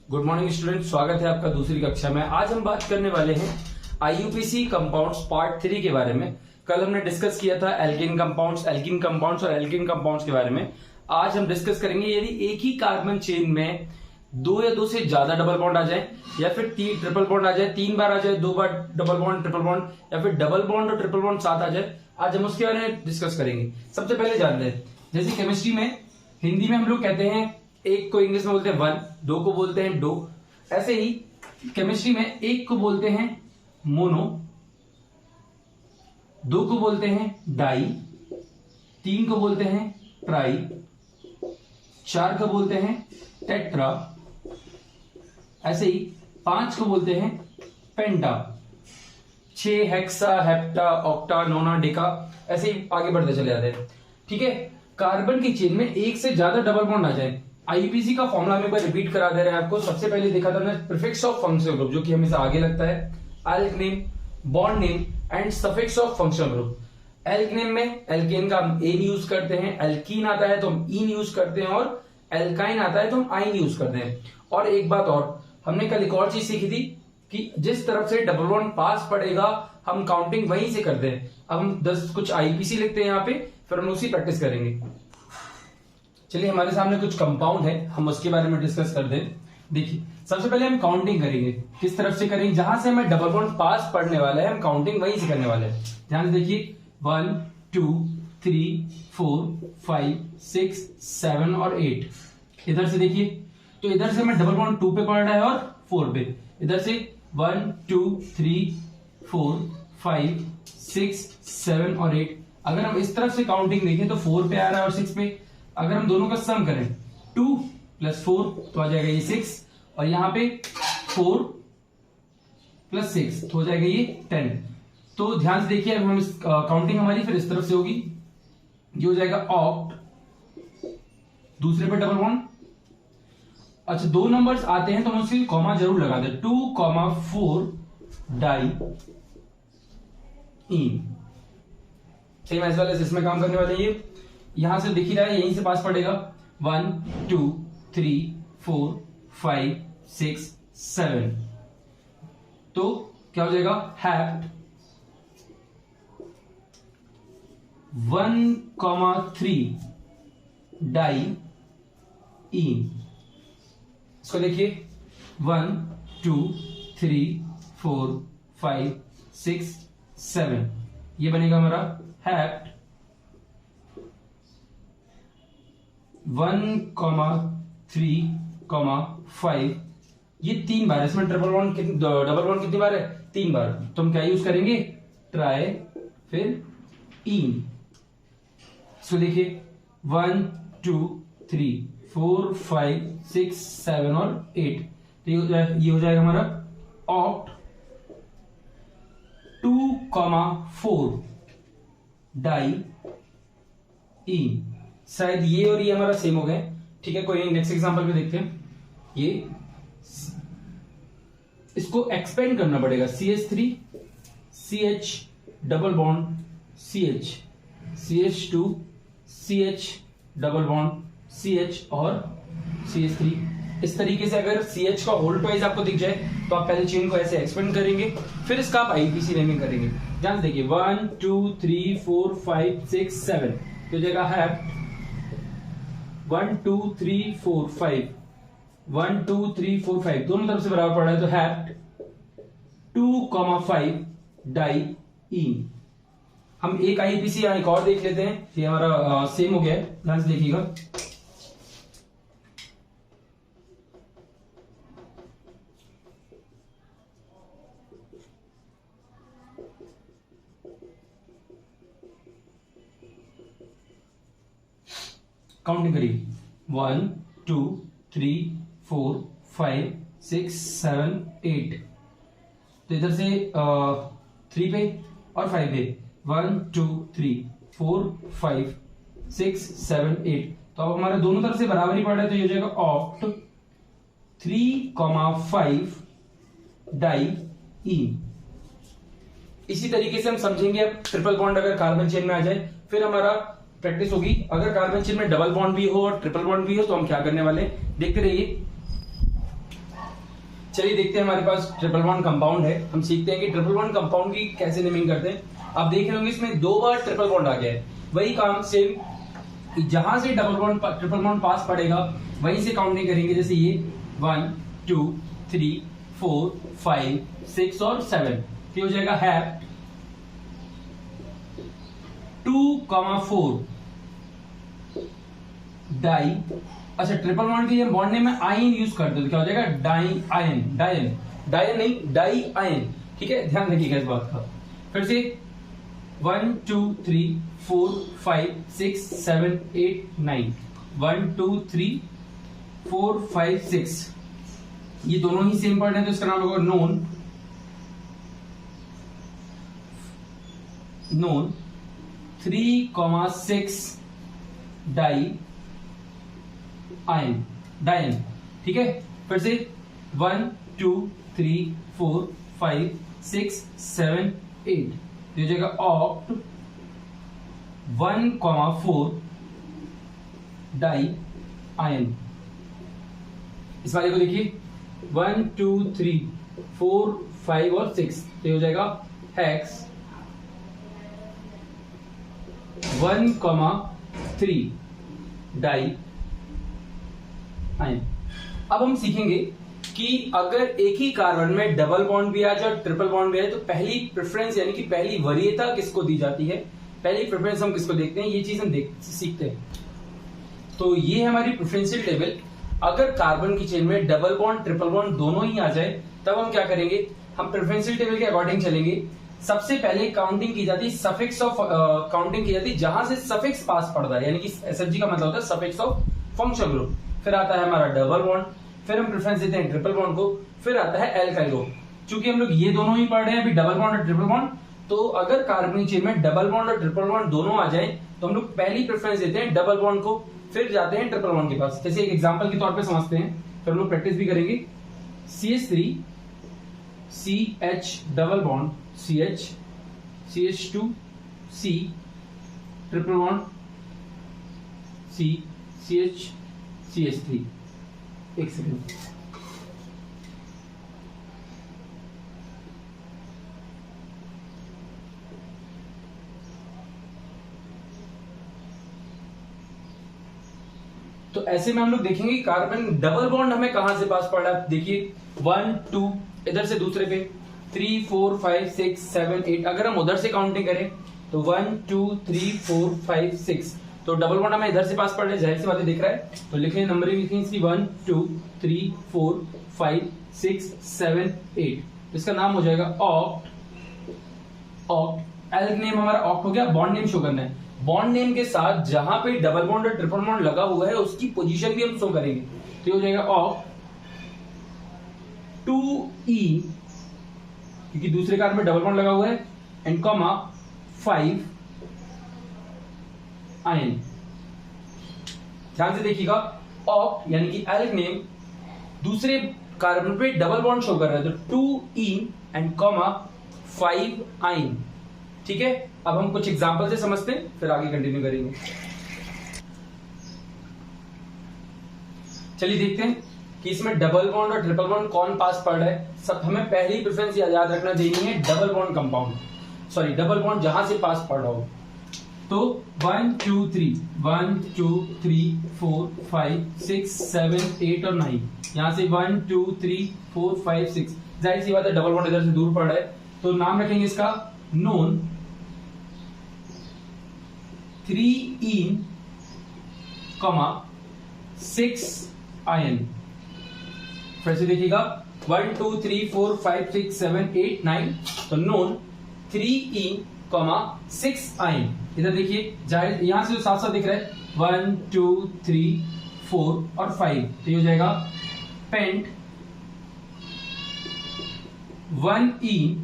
Good morning student, स्वागत है आपका दूसरी कक्षा में। आज हम बात करने वाले हैं आईयूपीएसी कंपाउंड्स पार्ट 3 के बारे में। कल हमने डिस्कस किया था एल्केन कंपाउंड्स और एल्केन कंपाउंड्स के बारे में। आज हम डिस्कस करेंगे यदि एक ही कार्बन चेन में दो या दो से ज्यादा डबल बॉन्ड आ जाए या फिर ट्रिपल बॉन्ड आ जाए, 3 बार आ जाए, 2 बार डबल बॉन्ड ट्रिपल बॉन्ड या फिर डबल बॉन्ड और ट्रिपल बॉन्ड साथ आ जाए। आज हम उसके बारे में डिस्कस करेंगे। सबसे पहले जानते हैं, जैसे केमिस्ट्री में हिंदी में हम लोग कहते हैं एक को इंग्लिश में बोलते हैं वन, दो को बोलते हैं डो। ऐसे ही केमिस्ट्री में एक को बोलते हैं मोनो, दो को बोलते हैं डाई, 3 को बोलते हैं ट्राई, 4 को बोलते हैं टेट्रा, ऐसे ही 5 को बोलते हैं पेंटा, 6 हेक्सा, हेप्टा, ऑक्टा, नोना, डेका, ऐसे ही आगे बढ़ते चले जाते हैं। ठीक है, कार्बन की चेन में एक से ज्यादा डबल बॉन्ड आ जाए। आईयूपीएसी का फॉर्मूला में एक बार रिपीट करा दे रहे हैं आपको। सबसे पहले देखा था ना प्रीफिक्स ऑफ फंक्शनल ग्रुप, जो कि हमेशा आगे लगता है, elk name, bond name and suffix of functional group. Elk name में एल्केन का हम एन यूज करते हैं, एल्कीन आता है तो हम ईन यूज करते हैं और एल्काइन आता है तो हम आइन यूज करते हैं। और एक बात और, हमने कल एक और चीज सीखी थी कि जिस तरफ से डबल बॉन्ड पास पड़ेगा हम काउंटिंग वहीं से करते हैं। अब हम 10 कुछ आईपीसी लिखते हैं यहाँ पे, फिर हम उसी प्रैक्टिस करेंगे। चलिए, हमारे सामने कुछ कंपाउंड है, हम उसके बारे में डिस्कस कर दें। देखिए, सबसे पहले हम काउंटिंग करेंगे। किस तरफ से करेंगे? जहां से हमें डबल बॉन्ड पास पड़ने वाला है हम काउंटिंग वहीं से करने वाले हैं। ध्यान से देखिए, 1 2 3 4 5 6 7 और 8। इधर से देखिए, तो इधर से हमें डबल बॉन्ड 2 पे पड़ रहा है और 4 पे। इधर से 1 2 3 4 5 6 7 और 8। अगर हम इस तरफ से काउंटिंग देखें तो 4 पे आ रहा है और 6 पे। अगर हम दोनों का सम करें 2 + 4 तो आ जाएगा ये 6, और यहां पे 4 + 6 तो हो जाएगा ये 10। तो ध्यान से देखिए, अब हम काउंटिंग हमारी फिर इस तरफ से होगी। ये हो जाएगा ऑक्ट, दूसरे पे डबल बॉन्ड। अच्छा, 2 नंबर्स आते हैं तो हम उसकी कॉमा जरूर लगा दें, 2,4 डाई इन। सेम एज वेल एज इसमें काम करने वाले। ये यहां से दिख ही रहा है, यहीं से पास पड़ेगा। 1 2 3 4 5 6 7। तो क्या हो जाएगा? हैप्ट 1,3 डाई इन। इसको देखिए, 1 2 3 4 5 6 7। ये बनेगा हमारा हैप्ट 1,3,5। ये 3 बार, इसमें डबल बॉन्ड कितनी बार है? 3 बार। तो हम क्या यूज करेंगे? ट्राई फिर इन। इसको देखिए, 1 2 3 4 5 6 7 और 8। तो ये हो जाएगा हमारा ऑक्ट 2,4 डाई इन। शायद ये और ये हमारा सेम हो गए। ठीक है, कोई नेक्स्ट एग्जांपल में देखते हैं। ये इसको एक्सपेंड करना पड़ेगा, CH3 CH double bond CH, CH2 CH double bond CH और CH3। इस तरीके से अगर CH का होल ट्वाइस आपको दिख जाए तो आप पहले चेन को ऐसे एक्सपेंड करेंगे, फिर इसका आप आईपीसी नेमिंग करेंगे। ध्यान से देखिए, 1 2 3 4 5 6 7 तो जगह है 1 2 3 4 5, 1 2 3 4 5 दोनों तरफ से बराबर पड़ रहा है, तो हैप्ट 2,5 डाई इन। हम एक आईपीसी एक और देख लेते हैं, ये हमारा सेम हो गया है। ध्यान से देखिएगा, काउंटिंग करिए, 1 2 3 4 5 6 7 8। तो इधर से 3 पे और 5 पे, 1 2 3 4 5 6 7 8। तो अब हमारे दोनों तरफ से बराबर ही पड़ रहा है, तो ये हो जाएगा ऑक्ट 3,5 डाई इन। इसी तरीके से हम समझेंगे अब ट्रिपल बॉन्ड अगर कार्बन चेन में आ जाए, फिर हमारा प्रैक्टिस होगी। अगर कार्बन चेन में डबल बॉन्ड भी हो और ट्रिपल बॉन्ड भी हो तो हम क्या करने वाले, देखते रहिए। चलिए देखते हैं, हमारे पास ट्रिपल बॉन्ड कंपाउंड है। हम सीखते हैं कि ट्रिपल बॉन्ड कंपाउंड की कैसे नेमिंग करते हैं। आप देख रहे होंगे इसमें 2 बार ट्रिपल बॉन्ड आ गया है। वही काम सेम, जहां से ट्रिपल बॉन्ड पास पड़ेगा वहीं से काउंटिंग करेंगे। जैसे ये 1 2 3 4 5 6 और 7, तो हो जाएगा हैव 2,4 डाई। अच्छा, ट्रिपल बॉन्ड के लिए बॉन्ड नेम में आयन यूज करते हैं तो क्या हो जाएगा डाई आयन, डायन नहीं डाई आयन। ठीक है, ध्यान रखिएगा इस बात का। फिर से 1 2 3 4 5 6 7 8 9 1 2 3 4 5 6, ये दोनों ही सेम वर्ड है तो इसका नाम होगा नोन 3,6 डाई डायन। ठीक है, फिर से 1 2 3 4 5 6 7 8, हो जाएगा ऑक्ट 1,4 डाई आयन। इस वाले को देखिए 1 2 3 4 5 और 6, तो हो जाएगा हेक्स 1,3 डाई आयन। अब हम सीखेंगे कि अगर एक ही कार्बन में डबल बॉन्ड भी आ जाए और ट्रिपल बॉन्ड भी आए तो पहली प्रेफरेंस यानी कि पहली वरीयता किसको दी जाती है, पहली प्रेफरेंस हम किसको देखते हैं, ये चीज हम सीखते हैं। तो ये है हमारी प्रेफरेंशियल टेबल। अगर कार्बन की चेन में डबल बॉन्ड ट्रिपल बॉन्ड दोनों ही आ जाए तब हम क्या करेंगे, हम प्रेफरेंशियल टेबल के अकॉर्डिंग चलेंगे। सबसे पहले काउंटिंग की जाती है सफिक्स ऑफ काउंटिंग की जाती है जहां से सफिक्स पास पड़ता है, यानी कि एसएफजी का मतलब होता है सफिक्स ऑफ फंक्शनल ग्रुप। फिर आता है हमारा डबल बॉन्ड, फिर हम प्रेफरेंस देते हैं ट्रिपल बॉन्ड को, फिर आता है एल्काइल ग्रुप। चूंकि हम लोग ये दोनों ही पढ़ रहे हैं अभी, डबल बॉन्ड और ट्रिपल बॉन्ड, तो अगर कार्बनिक चेन में डबल बॉन्ड और ट्रिपल बॉन्ड दोनों आ जाए तो हम लोग पहली प्रेफरेंस देते हैं डबल बॉन्ड को, फिर जाते हैं ट्रिपल बॉन्ड के पास। जैसे एक एग्जांपल के तौर पे समझते हैं, फिर हम लोग प्रैक्टिस भी करेंगे। CH3 CH double bond CH CH2 C triple bond C CH CH3। एक सेकंड, तो ऐसे में हम लोग देखेंगे कि कार्बन डबल बॉन्ड हमें कहां से पास पड़ रहा है। देखिए 1 2 इधर से दूसरे पे 3 4 5 6 7 8, अगर हम उधर से काउंटिंग करें तो 1 2 3 4 5 6, तो डबल बॉन्ड हमें इधर से पास पड़ रहा है, जाहिर सी बातें दिख रहा है। तो लिखें, नंबरिंग लिखें इसकी 1 2 3 4 5 6 7 8, इसका नाम हो जाएगा ऑक्ट। एल्क नेम हमारा ऑक्ट हो गया। बॉन्ड नेम शो करना है, बॉन्ड नेम के साथ जहां पे डबल बॉन्ड और ट्रिपल बॉन्ड लगा हुआ है उसकी पोजीशन भी हम शो करेंगे। तो ये हो जाएगा ऑक्ट 2E, क्योंकि दूसरे कार्बन में डबल बॉन्ड लगा हुआ है, एंड कॉमा 5 आयन। ध्यान से देखिएगा, ऑक्ट यानी कि एल्क नेम दूसरे कार्बन पे डबल बॉन्ड शो कर रहा है, तो 2E एंड कॉमा 5 आयन। ठीक है, अब हम कुछ एग्जांपल से समझते हैं, फिर आगे कंटिन्यू करेंगे। चलिए देखते हैं कि इसमें डबल बॉन्ड और ट्रिपल बॉन्ड कौन पास पड़ रहा है। सब हमें पहली प्रेफरेंस याद रखना चाहिए है double bond compound, sorry double bond जहां से पास पड़ रहा हो। तो 1 2 3 1 2 3 4 5 6 7 8 और 9, यहां से 1 2 3 4 5 6, जाहिर सी बात है डबल बॉन्ड इधर से दूर पड़ रहा है, तो नाम रखेंगे इसका नोन 3E, 6 आयन। फिर से देखिएगा 1 2 3 4 5 6 7 8 9, तो नोन 3E, 6 आयन। इधर देखिए, जाहिर यहां से जो साथ साथ दिख रहा है 1 2 3 4 और 5, तो ये हो जाएगा पेंट 1E,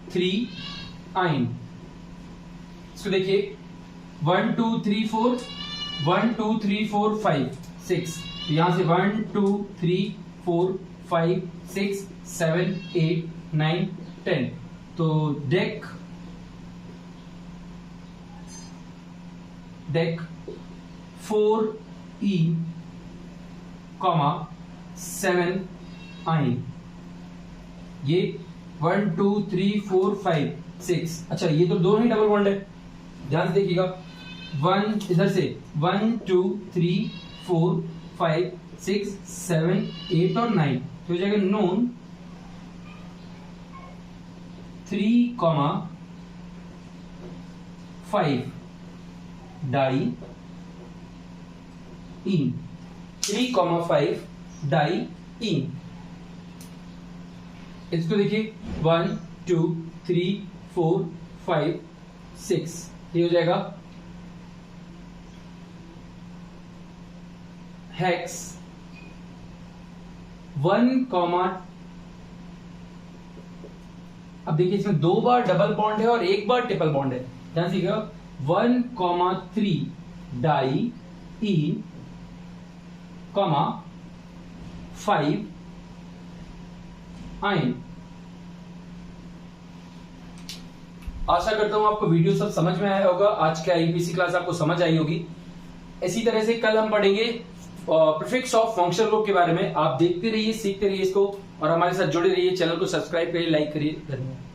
3 आयन। इसको देखिए 1 2 3 4 1 2 3 4 5 6, यहां से 1 2 3 4 5 6 7 8 9 10, तो डेक 4E, 7 आइन। ये 1 2 3 4 5 6। अच्छा, ये तो दोनों ही डबल बॉन्ड है, ध्यान से देखिएगा। 1 इधर से 1 2 3 4 5 6 7 8 और 9, तो हो जाएगा नोन 3, 5 डाई इन। 3, 5 डाई इन। इसको देखिए 1 2 3 4 5 6, ये हो जाएगा हेक्स 1, अब देखिए इसमें 2 बार डबल बॉन्ड है और 1 बार ट्रिपल बॉन्ड है, ध्यान से 1, 3 डाई इन, 5 आइन। आशा करता हूं आपको वीडियो सब समझ में आया होगा। आज का आईपीसी क्लास आपको समझ आई होगी। इसी तरह से कल हम पढ़ेंगे प्रीफिक्स ऑफ फंक्शनल ग्रुप के बारे में। आप देखते रहिए, सीखते रहिए इसको, और हमारे साथ जुड़े रहिए। चैनल को सब्सक्राइब करिए, लाइक करिए। धन्यवाद।